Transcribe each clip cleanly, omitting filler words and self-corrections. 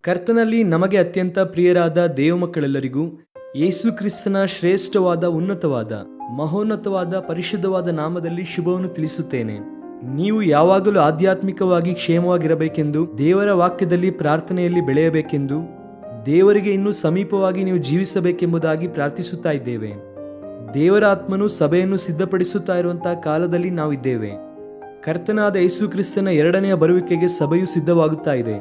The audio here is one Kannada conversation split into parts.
ಕರ್ತನಲ್ಲಿ ನಮಗೆ ಅತ್ಯಂತ ಪ್ರಿಯರಾದ ದೇವಮಕ್ಕಳೆಲ್ಲರಿಗೂ ಯೇಸು ಕ್ರಿಸ್ತನ ಶ್ರೇಷ್ಠವಾದ, ಉನ್ನತವಾದ, ಮಹೋನ್ನತವಾದ, ಪರಿಶುದ್ಧವಾದ ನಾಮದಲ್ಲಿ ಶುಭವನ್ನು ತಿಳಿಸುತ್ತೇನೆ. ನೀವು ಯಾವಾಗಲೂ ಆಧ್ಯಾತ್ಮಿಕವಾಗಿ ಕ್ಷೇಮವಾಗಿರಬೇಕೆಂದು, ದೇವರ ವಾಕ್ಯದಲ್ಲಿ ಪ್ರಾರ್ಥನೆಯಲ್ಲಿ ಬೆಳೆಯಬೇಕೆಂದು, ದೇವರಿಗೆ ಇನ್ನೂ ಸಮೀಪವಾಗಿ ನೀವು ಜೀವಿಸಬೇಕೆಂಬುದಾಗಿ ಪ್ರಾರ್ಥಿಸುತ್ತಾ ಇದ್ದೇವೆ. ದೇವರ ಆತ್ಮನು ಸಭೆಯನ್ನು ಸಿದ್ಧಪಡಿಸುತ್ತಾ ಇರುವಂತಹ ಕಾಲದಲ್ಲಿ ನಾವಿದ್ದೇವೆ. ಕರ್ತನಾದ ಯೇಸು ಕ್ರಿಸ್ತನ ಎರಡನೆಯ ಬರುವಿಕೆಗೆ ಸಭೆಯು ಸಿದ್ಧವಾಗುತ್ತಾ ಇದೆ.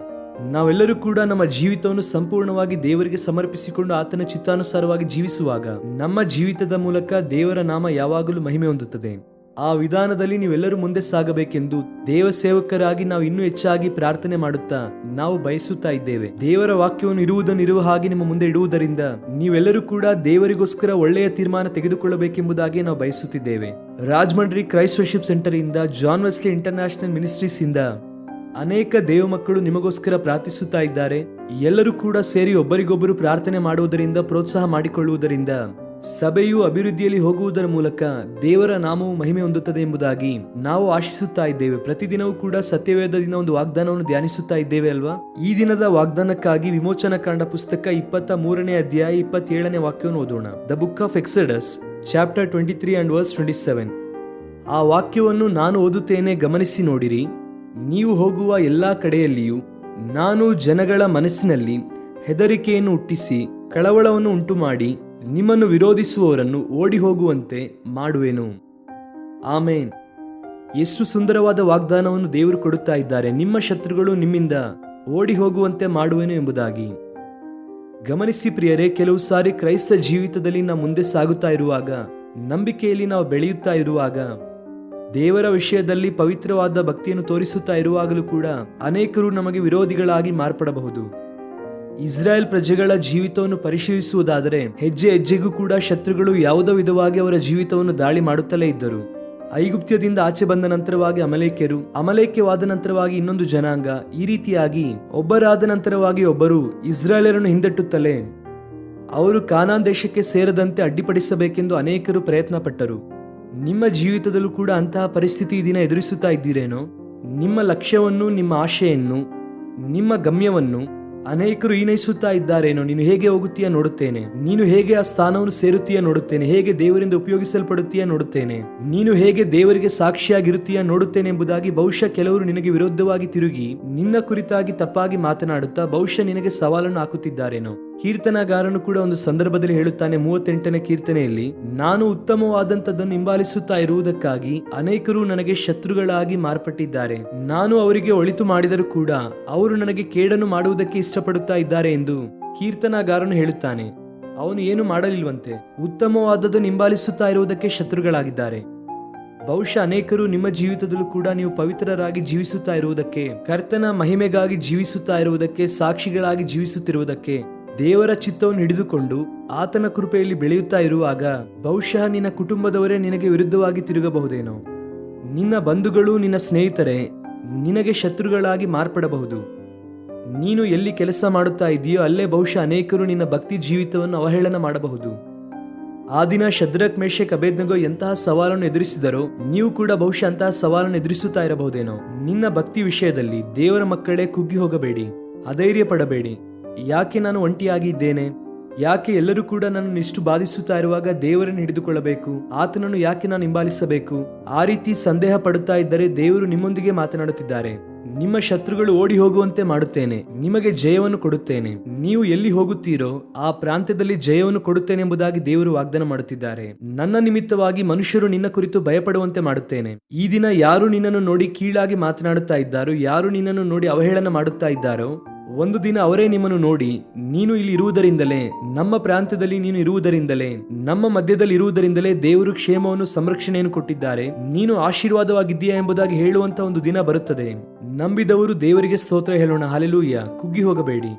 ನಾವೆಲ್ಲರೂ ಕೂಡ ನಮ್ಮ ಜೀವಿತವನ್ನು ಸಂಪೂರ್ಣವಾಗಿ ದೇವರಿಗೆ ಸಮರ್ಪಿಸಿಕೊಂಡು ಆತನ ಚಿತ್ತಾನುಸಾರವಾಗಿ ಜೀವಿಸುವಾಗ ನಮ್ಮ ಜೀವಿತದ ಮೂಲಕ ದೇವರ ನಾಮ ಯಾವಾಗಲೂ ಮಹಿಮೆ ಹೊಂದುತ್ತದೆ. ಆ ವಿಧಾನದಲ್ಲಿ ನೀವೆಲ್ಲರೂ ಮುಂದೆ ಸಾಗಬೇಕೆಂದು ದೇವ ಸೇವಕರಾಗಿ ನಾವು ಇನ್ನೂ ಹೆಚ್ಚಾಗಿ ಪ್ರಾರ್ಥನೆ ಮಾಡುತ್ತಾ ನಾವು ಬಯಸುತ್ತಾ ಇದ್ದೇವೆ. ದೇವರ ವಾಕ್ಯವನ್ನು ಇರುವ ಹಾಗೆ ನಿಮ್ಮ ಮುಂದೆ ಇಡುವುದರಿಂದ ನೀವೆಲ್ಲರೂ ಕೂಡ ದೇವರಿಗೋಸ್ಕರ ಒಳ್ಳೆಯ ತೀರ್ಮಾನ ತೆಗೆದುಕೊಳ್ಳಬೇಕೆಂಬುದಾಗಿ ನಾವು ಬಯಸುತ್ತಿದ್ದೇವೆ. ರಾಜಮಂಡ್ರಿ ಕ್ರೈಸ್ಟ್ ವರ್ಷಿಪ್ ಸೆಂಟರ್ ಇಂದ, ಜಾನ್ ವೆಸ್ಲಿ ಇಂಟರ್ನ್ಯಾಷನಲ್ ಮಿನಿಸ್ಟ್ರೀಸ್ ಇಂದ ಅನೇಕ ದೇವ ಮಕ್ಕಳು ನಿಮಗೋಸ್ಕರ ಪ್ರಾರ್ಥಿಸುತ್ತಾ ಇದ್ದಾರೆ. ಎಲ್ಲರೂ ಕೂಡ ಸೇರಿ ಒಬ್ಬರಿಗೊಬ್ಬರು ಪ್ರಾರ್ಥನೆ ಮಾಡುವುದರಿಂದ, ಪ್ರೋತ್ಸಾಹ ಮಾಡಿಕೊಳ್ಳುವುದರಿಂದ ಸಭೆಯು ಅಭಿವೃದ್ಧಿಯಲ್ಲಿ ಹೋಗುವುದರ ಮೂಲಕ ದೇವರ ನಾಮವು ಮಹಿಮೆ ಹೊಂದುತ್ತದೆ ಎಂಬುದಾಗಿ ನಾವು ಆಶಿಸುತ್ತಾ ಇದ್ದೇವೆ. ಪ್ರತಿದಿನವೂ ಕೂಡ ಸತ್ಯವೇದದಿಂದ ಒಂದು ವಾಗ್ದಾನವನ್ನು ಧ್ಯಾನಿಸುತ್ತಾ ಇದ್ದೇವೆ ಅಲ್ವಾ? ಈ ದಿನದ ವಾಗ್ದಾನಕ್ಕಾಗಿ ವಿಮೋಚನಾ ಕಾಂಡ ಪುಸ್ತಕ 23ನೇ ಅಧ್ಯಾಯ 27ನೇ ವಾಕ್ಯವನ್ನು ಓದೋಣ. The book of Exodus chapter 23 and verse 27. ಆ ವಾಕ್ಯವನ್ನು ನಾನು ಓದುತ್ತೇನೆ, ಗಮನಿಸಿ ನೋಡಿರಿ. ನೀವು ಹೋಗುವ ಎಲ್ಲಾ ಕಡೆಯಲ್ಲಿಯೂ ನಾನು ಜನಗಳ ಮನಸ್ಸಿನಲ್ಲಿ ಹೆದರಿಕೆಯನ್ನು ಹುಟ್ಟಿಸಿ ಕಳವಳವನ್ನು ಉಂಟು ಮಾಡಿ ನಿಮ್ಮನ್ನು ವಿರೋಧಿಸುವವರನ್ನು ಓಡಿ ಹೋಗುವಂತೆ ಮಾಡುವೆನು. ಆಮೇನ್. ಎಷ್ಟು ಸುಂದರವಾದ ವಾಗ್ದಾನವನ್ನು ದೇವರು ಕೊಡುತ್ತಾ ಇದ್ದಾರೆ. ನಿಮ್ಮ ಶತ್ರುಗಳು ನಿಮ್ಮಿಂದ ಓಡಿ ಹೋಗುವಂತೆ ಮಾಡುವೆನು ಎಂಬುದಾಗಿ. ಗಮನಿಸಿ ಪ್ರಿಯರೇ, ಕೆಲವು ಸಾರಿ ಕ್ರೈಸ್ತ ಜೀವಿತದಲ್ಲಿ ನಾವು ಮುಂದೆ ಸಾಗುತ್ತಾ ಇರುವಾಗ, ನಂಬಿಕೆಯಲ್ಲಿ ನಾವು ಬೆಳೆಯುತ್ತಾ ಇರುವಾಗ, ದೇವರ ವಿಷಯದಲ್ಲಿ ಪವಿತ್ರವಾದ ಭಕ್ತಿಯನ್ನು ತೋರಿಸುತ್ತಾ ಇರುವಾಗಲೂ ಕೂಡ ಅನೇಕರು ನಮಗೆ ವಿರೋಧಿಗಳಾಗಿ ಮಾರ್ಪಡಬಹುದು. ಇಸ್ರಾಯೇಲ್ ಪ್ರಜೆಗಳ ಜೀವಿತವನ್ನು ಪರಿಶೀಲಿಸುವುದಾದರೆ ಹೆಜ್ಜೆ ಹೆಜ್ಜೆಗೂ ಕೂಡ ಶತ್ರುಗಳು ಯಾವುದೋ ವಿಧವಾಗಿ ಅವರ ಜೀವಿತವನ್ನು ದಾಳಿ ಮಾಡುತ್ತಲೇ ಇದ್ದರು. ಐಗುಪ್ತ್ಯದಿಂದ ಆಚೆ ಬಂದ ನಂತರವಾಗಿ ಅಮಲೇಕ್ಯರು, ಅಮಲೇಕ್ಯವಾದ ನಂತರವಾಗಿ ಇನ್ನೊಂದು ಜನಾಂಗ, ಈ ರೀತಿಯಾಗಿ ಒಬ್ಬರಾದ ನಂತರವಾಗಿ ಒಬ್ಬರು ಇಸ್ರಾಯೇಲರನ್ನು ಹಿಂದಟ್ಟುತ್ತಲೇ ಅವರು ಕಾನಾನ್ ದೇಶಕ್ಕೆ ಸೇರದಂತೆ ಅಡ್ಡಿಪಡಿಸಬೇಕೆಂದು ಅನೇಕರು ಪ್ರಯತ್ನ ಪಟ್ಟರು. ನಿಮ್ಮ ಜೀವಿತದಲ್ಲೂ ಕೂಡ ಅಂತಹ ಪರಿಸ್ಥಿತಿ ಈ ದಿನ ಎದುರಿಸುತ್ತಾ ಇದ್ದೀರೇನೋ? ನಿಮ್ಮ ಲಕ್ಷ್ಯವನ್ನು, ನಿಮ್ಮ ಆಶೆಯನ್ನು, ನಿಮ್ಮ ಗಮ್ಯವನ್ನು ಅನೇಕರು ಈನೈಸುತ್ತಾ ಇದ್ದಾರೇನೋ? ನೀನು ಹೇಗೆ ಹೋಗುತ್ತೀಯ ನೋಡುತ್ತೇನೆ, ನೀನು ಹೇಗೆ ಆ ಸ್ಥಾನವನ್ನು ಸೇರುತ್ತೀಯ ನೋಡುತ್ತೇನೆ, ಹೇಗೆ ದೇವರಿಂದ ಉಪಯೋಗಿಸಲ್ಪಡುತ್ತೀಯ ನೋಡುತ್ತೇನೆ, ನೀನು ಹೇಗೆ ದೇವರಿಗೆ ಸಾಕ್ಷಿಯಾಗಿರುತ್ತೀಯ ನೋಡುತ್ತೇನೆ ಎಂಬುದಾಗಿ ಬಹುಶಃ ಕೆಲವರು ನಿನಗೆ ವಿರುದ್ಧವಾಗಿ ತಿರುಗಿ ನಿನ್ನ ಕುರಿತಾಗಿ ತಪ್ಪಾಗಿ ಮಾತನಾಡುತ್ತಾ ಬಹುಶಃ ನಿನಗೆ ಸವಾಲನ್ನು ಹಾಕುತ್ತಿದ್ದಾರೇನೋ? ಕೀರ್ತನಗಾರನು ಕೂಡ ಒಂದು ಸಂದರ್ಭದಲ್ಲಿ ಹೇಳುತ್ತಾನೆ, 38ನೇ ಕೀರ್ತನೆಯಲ್ಲಿ, ನಾನು ಉತ್ತಮವಾದಂಥದ್ದನ್ನು ಹಿಂಬಾಲಿಸುತ್ತಾ ಇರುವುದಕ್ಕಾಗಿ ಅನೇಕರು ನನಗೆ ಶತ್ರುಗಳಾಗಿ ಮಾರ್ಪಟ್ಟಿದ್ದಾರೆ. ನಾನು ಅವರಿಗೆ ಒಳಿತು ಮಾಡಿದರೂ ಕೂಡ ಅವರು ನನಗೆ ಕೇಡನ್ನು ಮಾಡುವುದಕ್ಕೆ ಇಷ್ಟಪಡುತ್ತಾ ಇದ್ದಾರೆ ಎಂದು ಕೀರ್ತನಗಾರನು ಹೇಳುತ್ತಾನೆ. ಅವನು ಏನು ಮಾಡಲಿಲ್ವಂತೆ, ಉತ್ತಮವಾದದ್ದನ್ನು ಹಿಂಬಾಲಿಸುತ್ತಾ ಇರುವುದಕ್ಕೆ ಶತ್ರುಗಳಾಗಿದ್ದಾರೆ. ಬಹುಶಃ ಅನೇಕರು ನಿಮ್ಮ ಜೀವಿತದಲ್ಲೂ ಕೂಡ ನೀವು ಪವಿತ್ರರಾಗಿ ಜೀವಿಸುತ್ತಾ ಇರುವುದಕ್ಕೆ, ಕರ್ತನ ಮಹಿಮೆಗಾಗಿ ಜೀವಿಸುತ್ತಾ ಇರುವುದಕ್ಕೆ, ಸಾಕ್ಷಿಗಳಾಗಿ ಜೀವಿಸುತ್ತಿರುವುದಕ್ಕೆ, ದೇವರ ಚಿತ್ತವನ್ನು ಹಿಡಿದುಕೊಂಡು ಆತನ ಕೃಪೆಯಲ್ಲಿ ಬೆಳೆಯುತ್ತಾ ಇರುವಾಗ ಬಹುಶಃ ನಿನ್ನ ಕುಟುಂಬದವರೇ ನಿನಗೆ ವಿರುದ್ಧವಾಗಿ ತಿರುಗಬಹುದೇನೋ? ನಿನ್ನ ಬಂಧುಗಳು, ನಿನ್ನ ಸ್ನೇಹಿತರೆ ನಿನಗೆ ಶತ್ರುಗಳಾಗಿ ಮಾರ್ಪಡಬಹುದು. ನೀನು ಎಲ್ಲಿ ಕೆಲಸ ಮಾಡುತ್ತಾ ಇದೆಯೋ ಅಲ್ಲೇ ಬಹುಶಃ ಅನೇಕರು ನಿನ್ನ ಭಕ್ತಿ ಜೀವಿತವನ್ನು ಅವಹೇಳನ ಮಾಡಬಹುದು. ಆ ದಿನ ಶದ್ರಕ್, ಮೇಷಕ್, ಅಬೇದ್ನೆಗೋ ಎಂತಹ ಸವಾಲನ್ನು ಎದುರಿಸಿದರೋ ನೀವು ಕೂಡ ಬಹುಶಃ ಅಂತಹ ಸವಾಲನ್ನು ಎದುರಿಸುತ್ತಾ ಇರಬಹುದೇನೋ? ನಿನ್ನ ಭಕ್ತಿ ವಿಷಯದಲ್ಲಿ ದೇವರ ಮಕ್ಕಳೇ ಕುಗ್ಗಿ ಹೋಗಬೇಡಿ, ಅಧೈರ್ಯ ಪಡಬೇಡಿ. ಯಾಕೆ ನಾನು ಒಂಟಿಯಾಗಿ ಇದ್ದೇನೆ? ಯಾಕೆ ಎಲ್ಲರೂ ಕೂಡ ನನ್ನನ್ನು ಇಷ್ಟು ಬಾಧಿಸುತ್ತಾ ಇರುವಾಗ ದೇವರನ್ನು ಹಿಡಿದುಕೊಳ್ಳಬೇಕು? ಆತನನ್ನು ಯಾಕೆ ನಾನು ಹಿಂಬಾಲಿಸಬೇಕು? ಆ ರೀತಿ ಸಂದೇಹ ಪಡುತ್ತಾ ಇದ್ದರೆ ದೇವರು ನಿಮ್ಮೊಂದಿಗೆ ಮಾತನಾಡುತ್ತಿದ್ದಾರೆ. ನಿಮ್ಮ ಶತ್ರುಗಳು ಓಡಿ ಹೋಗುವಂತೆ ಮಾಡುತ್ತೇನೆ, ನಿಮಗೆ ಜಯವನ್ನು ಕೊಡುತ್ತೇನೆ. ನೀವು ಎಲ್ಲಿ ಹೋಗುತ್ತೀರೋ ಆ ಪ್ರಾಂತ್ಯದಲ್ಲಿ ಜಯವನ್ನು ಕೊಡುತ್ತೇನೆ ಎಂಬುದಾಗಿ ದೇವರು ವಾಗ್ದಾನ ಮಾಡುತ್ತಿದ್ದಾರೆ. ನನ್ನ ನಿಮಿತ್ತವಾಗಿ ಮನುಷ್ಯರು ನಿನ್ನ ಕುರಿತು ಭಯಪಡುವಂತೆ ಮಾಡುತ್ತೇನೆ. ಈ ದಿನ ಯಾರು ನಿನ್ನನ್ನು ನೋಡಿ ಕೀಳಾಗಿ ಮಾತನಾಡುತ್ತಾ ಇದ್ದಾರೋ, ಯಾರು ನಿನ್ನನ್ನು ನೋಡಿ ಅವಹೇಳನ ಮಾಡುತ್ತಾ ಇದ್ದಾರೋ, ಒಂದು ದಿನ ಅವರೇ ನಿಮ್ಮನ್ನು ನೋಡಿ, ನೀನು ಇಲ್ಲಿ ಇರುವುದರಿಂದಲೇ, ನಮ್ಮ ಪ್ರಾಂತ್ಯದಲ್ಲಿ ನೀನು ಇರುವುದರಿಂದಲೇ, ನಮ್ಮ ಮಧ್ಯದಲ್ಲಿ ಇರುವುದರಿಂದಲೇ ದೇವರು ಕ್ಷೇಮವನ್ನು, ಸಂರಕ್ಷಣೆಯನ್ನು ಕೊಟ್ಟಿದ್ದಾರೆ, ನೀನು ಆಶೀರ್ವಾದವಾಗಿದ್ದೀಯಾ ಎಂಬುದಾಗಿ ಹೇಳುವಂತ ಒಂದು ದಿನ ಬರುತ್ತದೆ. ನಂಬಿದವರು ದೇವರಿಗೆ ಸ್ತೋತ್ರ ಹೇಳೋಣ. ಹಲ್ಲೆಲೂಯಾ. ಕುಗ್ಗಿ ಹೋಗಬೇಡಿ,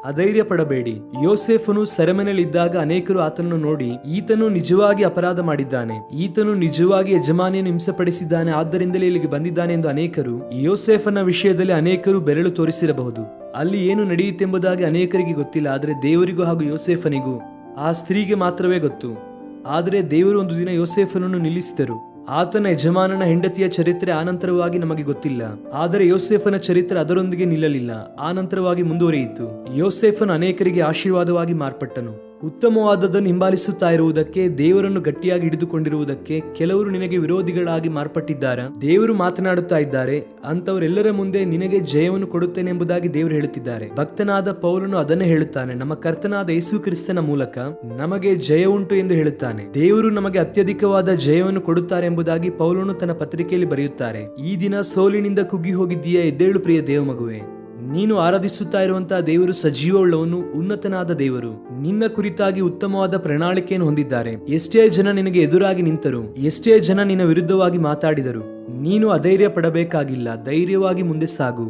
ಅಧೈರ್ಯ ಪಡಬೇಡಿ. ಯೋಸೇಫನು ಸೆರೆಮನೆಯಲ್ಲಿದ್ದಾಗ ಅನೇಕರು ಆತನನ್ನು ನೋಡಿ, ಈತನು ನಿಜವಾಗಿ ಅಪರಾಧ ಮಾಡಿದ್ದಾನೆ, ಈತನು ನಿಜವಾಗಿ ಯಜಮಾನಿಯನ್ನು ಹಿಂಸೆಪಡಿಸಿದ್ದಾನೆ, ಆದ್ದರಿಂದಲೇ ಇಲ್ಲಿಗೆ ಬಂದಿದ್ದಾನೆ ಎಂದು ಅನೇಕರು ಯೋಸೇಫನ ವಿಷಯದಲ್ಲಿ ಅನೇಕರು ಬೆರಳು ತೋರಿಸಿರಬಹುದು. ಅಲ್ಲಿ ಏನು ನಡೆಯುತ್ತೆಂಬುದಾಗಿ ಅನೇಕರಿಗೆ ಗೊತ್ತಿಲ್ಲ, ಆದರೆ ದೇವರಿಗೂ ಹಾಗೂ ಯೋಸೇಫನಿಗೂ, ಆ ಸ್ತ್ರೀಗೆ ಮಾತ್ರವೇ ಗೊತ್ತು. ಆದರೆ ದೇವರು ಒಂದು ದಿನ ಯೋಸೇಫನನ್ನು ನಿಲ್ಲಿಸಿದರು. ಆತನ ಯಜಮಾನನ ಹೆಂಡತಿಯ ಚರಿತ್ರೆ ಆನಂತರವಾಗಿ ನಮಗೆ ಗೊತ್ತಿಲ್ಲ, ಆದರೆ ಯೋಸೇಫನ ಚರಿತ್ರೆ ಅದರೊಂದಿಗೆ ನಿಲ್ಲಲಿಲ್ಲ, ಆನಂತರವಾಗಿ ಮುಂದುವರಿಯಿತು. ಯೋಸೇಫನು ಅನೇಕರಿಗೆ ಆಶೀರ್ವಾದವಾಗಿ ಮಾರ್ಪಟ್ಟನು. ಉತ್ತಮವಾದದನ್ನು ಹಿಂಬಾಲಿಸುತ್ತಾ ಇರುವುದಕ್ಕೆ, ದೇವರನ್ನು ಗಟ್ಟಿಯಾಗಿ ಹಿಡಿದುಕೊಂಡಿರುವುದಕ್ಕೆ ಕೆಲವರು ನಿನಗೆ ವಿರೋಧಿಗಳಾಗಿ ಮಾರ್ಪಟ್ಟಿದ್ದಾರೆ. ದೇವರು ಮಾತನಾಡುತ್ತಾ ಇದ್ದಾರೆ, ಅಂತವರೆಲ್ಲರ ಮುಂದೆ ನಿನಗೆ ಜಯವನ್ನು ಕೊಡುತ್ತೇನೆ ಎಂಬುದಾಗಿ ದೇವರು ಹೇಳುತ್ತಿದ್ದಾರೆ. ಭಕ್ತನಾದ ಪೌಲನು ಅದನ್ನೇ ಹೇಳುತ್ತಾನೆ. ನಮ್ಮ ಕರ್ತನಾದ ಯೇಸು ಕ್ರಿಸ್ತನ ಮೂಲಕ ನಮಗೆ ಜಯ ಉಂಟು ಎಂದು ಹೇಳುತ್ತಾನೆ. ದೇವರು ನಮಗೆ ಅತ್ಯಧಿಕವಾದ ಜಯವನ್ನು ಕೊಡುತ್ತಾರೆ ಎಂಬುದಾಗಿ ಪೌಲನು ತನ್ನ ಪತ್ರಿಕೆಯಲ್ಲಿ ಬರೆಯುತ್ತಾರೆ. ಈ ದಿನ ಸೋಲಿನಿಂದ ಕುಗ್ಗಿ ಹೋಗಿದ್ದೀಯಾ? ಎದ್ದೇಳು ಪ್ರಿಯ ದೇವ ಮಗುವೆ. ನೀನು ಆರಾಧಿಸುತ್ತಾ ಇರುವಂತಹ ದೇವರು ಸಜೀವವುಳ್ಳವನು, ಉನ್ನತನಾದ ದೇವರು. ನಿನ್ನ ಕುರಿತಾಗಿ ಉತ್ತಮವಾದ ಪ್ರಣಾಳಿಕೆಯನ್ನು ಹೊಂದಿದ್ದಾರೆ. ಎಷ್ಟೇ ಜನ ನಿನಗೆ ಎದುರಾಗಿ ನಿಂತರು, ಎಷ್ಟೇ ಜನ ನಿನ್ನ ವಿರುದ್ಧವಾಗಿ ಮಾತಾಡಿದರು, ನೀನು ಅಧೈರ್ಯ ಪಡಬೇಕಾಗಿಲ್ಲ. ಧೈರ್ಯವಾಗಿ ಮುಂದೆ ಸಾಗು.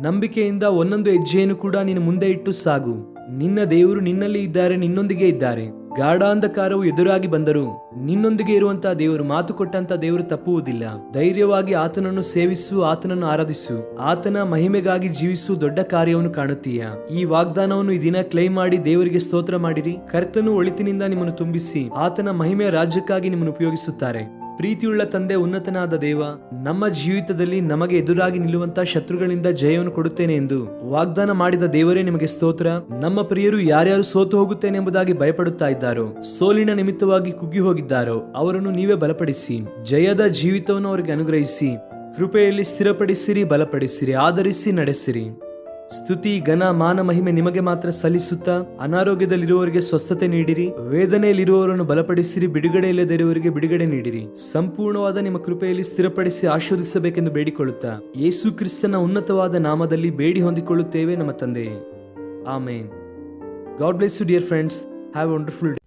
ನಂಬಿಕೆಯಿಂದ ಒಂದೊಂದು ಹೆಜ್ಜೆಯನ್ನು ಕೂಡ ನೀನು ಮುಂದೆ ಇಟ್ಟು ಸಾಗು. ನಿನ್ನ ದೇವರು ನಿನ್ನಲ್ಲಿ ಇದ್ದಾರೆ, ನಿನ್ನೊಂದಿಗೆ ಇದ್ದಾರೆ. ಗಾಢಾಂಧಕಾರವು ಎದುರಾಗಿ ಬಂದರು, ನಿನ್ನೊಂದಿಗೆ ಇರುವಂತಹ ದೇವರು, ಮಾತು ಕೊಟ್ಟಂತ ದೇವರು ತಪ್ಪುವುದಿಲ್ಲ. ಧೈರ್ಯವಾಗಿ ಆತನನ್ನು ಸೇವಿಸು, ಆತನನ್ನು ಆರಾಧಿಸು, ಆತನ ಮಹಿಮೆಗಾಗಿ ಜೀವಿಸು. ದೊಡ್ಡ ಕಾರ್ಯವನ್ನು ಕಾಣುತ್ತೀಯ. ಈ ವಾಗ್ದಾನವನ್ನು ಈ ದಿನ ಕ್ಲೈಮ್ ಮಾಡಿ ದೇವರಿಗೆ ಸ್ತೋತ್ರ ಮಾಡಿರಿ. ಕರ್ತನು ಒಳಿತಿನಿಂದ ನಿಮ್ಮನ್ನು ತುಂಬಿಸಿ ಆತನ ಮಹಿಮೆಯ ರಾಜ್ಯಕ್ಕಾಗಿ ನಿಮ್ಮನ್ನು ಉಪಯೋಗಿಸುತ್ತಾರೆ. ಪ್ರೀತಿಯುಳ್ಳ ತಂದೆ, ಉನ್ನತನಾದ ದೇವ, ನಮ್ಮ ಜೀವಿತದಲ್ಲಿ ನಮಗೆ ಎದುರಾಗಿ ನಿಲ್ಲುವಂತಹ ಶತ್ರುಗಳಿಂದ ಜಯವನ್ನು ಕೊಡುತ್ತೇನೆ ಎಂದು ವಾಗ್ದಾನ ಮಾಡಿದ ದೇವರೇ ನಿಮಗೆ ಸ್ತೋತ್ರ. ನಮ್ಮ ಪ್ರಿಯರು ಯಾರ್ಯಾರು ಸೋತು ಹೋಗುತ್ತೇನೆ ಎಂಬುದಾಗಿ ಭಯಪಡುತ್ತಾ ಇದ್ದಾರೋ, ಸೋಲಿನ ನಿಮಿತ್ತವಾಗಿ ಕುಗ್ಗಿ ಹೋಗಿದ್ದಾರೋ, ಅವರನ್ನು ನೀವೇ ಬಲಪಡಿಸಿ, ಜಯದ ಜೀವಿತವನ್ನು ಅವರಿಗೆ ಅನುಗ್ರಹಿಸಿ, ಕೃಪೆಯಲ್ಲಿ ಸ್ಥಿರಪಡಿಸಿರಿ, ಬಲಪಡಿಸಿರಿ, ಆಧರಿಸಿ, ನಡೆಸಿರಿ. ಸ್ತುತಿ, ಘನ, ಮಾನ, ಮಹಿಮೆ ನಿಮಗೆ ಮಾತ್ರ ಸಲ್ಲಿಸುತ್ತಾ, ಅನಾರೋಗ್ಯದಲ್ಲಿರುವವರಿಗೆ ಸ್ವಸ್ಥತೆ ನೀಡಿರಿ, ವೇದನೆಯಲ್ಲಿರುವವರನ್ನು ಬಲಪಡಿಸಿರಿ, ಬಿಡುಗಡೆ ಇಲ್ಲದಿರುವವರಿಗೆ ಬಿಡುಗಡೆ ನೀಡಿರಿ. ಸಂಪೂರ್ಣವಾದ ನಿಮ್ಮ ಕೃಪೆಯಲ್ಲಿ ಸ್ಥಿರಪಡಿಸಿ ಆಶೀರ್ವದಿಸಬೇಕೆಂದು ಬೇಡಿಕೊಳ್ಳುತ್ತಾ, ಯೇಸು ಕ್ರಿಸ್ತನ ಉನ್ನತವಾದ ನಾಮದಲ್ಲಿ ಬೇಡಿ ಹೊಂದಿಕೊಳ್ಳುತ್ತೇವೆ ನಮ್ಮ ತಂದೆಯೇ. Amen. God bless you dear friends. Have a wonderful day.